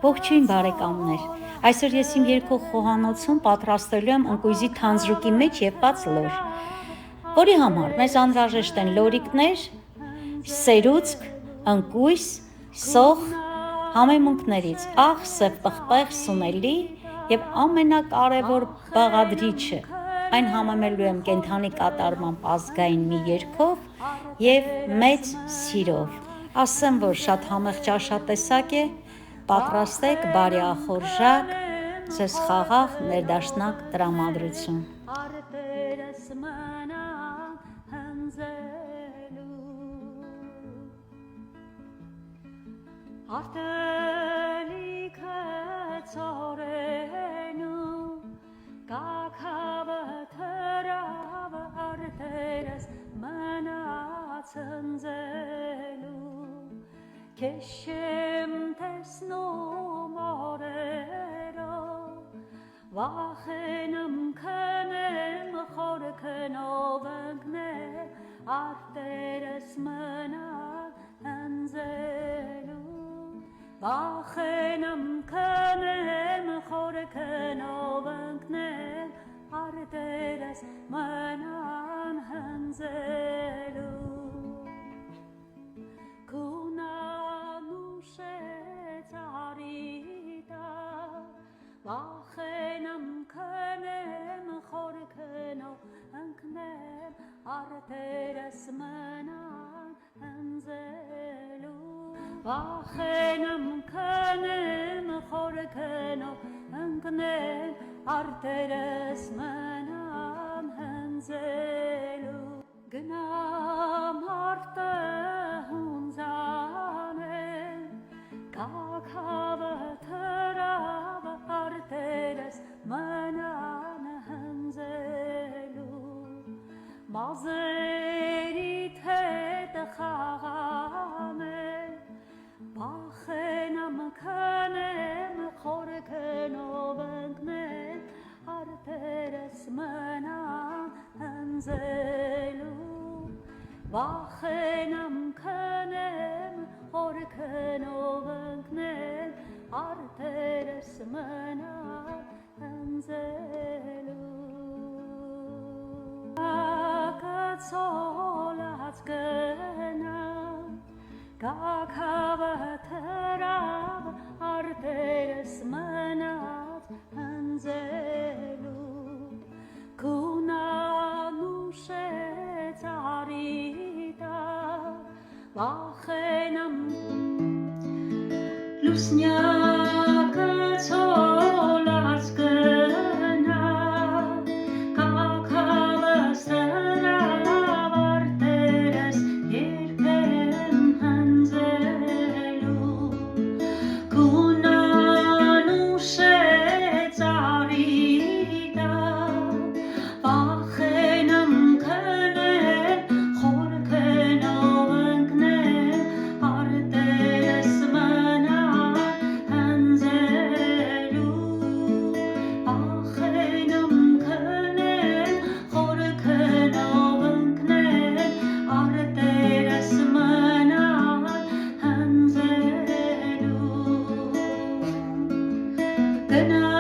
Ողջույն բարեկամներ, այսօր ես իմ երկու խոհանոցում պատրաստելու եմ ընկույզի թանձրուկի մեջ եպած լոր, որի համար մեզ անհրաժեշտ են լորիկներ, սերուցք, ընկույզ, սոխ, համեմունքներից աղ, սև պղպեղ, սունելի և ամենակարևոր բաղադրիչը, այն համեմելու եմ կենդանի կատարմամբ ազգային մի երգով և մեծ սիրով, ասեմ, որ շատ համեղ ճաշատեսակ է, պատրաստեք բարի ախորժակ, ձեզ խաղաղ ներդաշնակ տրամադրություն։ Արտելիքը ծորենու, կակավը թրավը արտերս մնաց ընձելու, Քեշեմ տեսնում օրերով, վախենում քնեմ խորքնով ընկնել, արտերս մնալ ընձելու, վախենում քնեմ խորքնով ընկնել, արտերս մնալ ընձելու, Վախենամ քնեմ խորքնով ընկնեմ, արտերս մնալ ընձելու, Վախենամ քնեմ խորքնով ընկնեմ, արտերս մնալ ընձելու, Գնամ արտը հունձանել, կակավը թրավը արտերս մնան հնձելու, մազերիդ հետ խաղանել, վախենամ քնեմ խորքնով ընկնել, արտերս մնան հնձելու, վախենամ քնեմ խորքնով ընկնել, արտերս մնալ ընձելու, Կացոլած գնամ, կակավը թրավը արտերս մնաց ընձելու, Կունանուշ է ծարիտար, վախենամ լուսնյակը ցոլած գնա, կակավս թրավ արտերս երբեմ հնձելու, Կունանուշ է ծարիտար, վախենամ քնել խորքնով ընկնել, արտերս մնալ ընձելու, վախենամ քնել խորքնով ընկնել, արտերս մնալ ընձելու, Գնա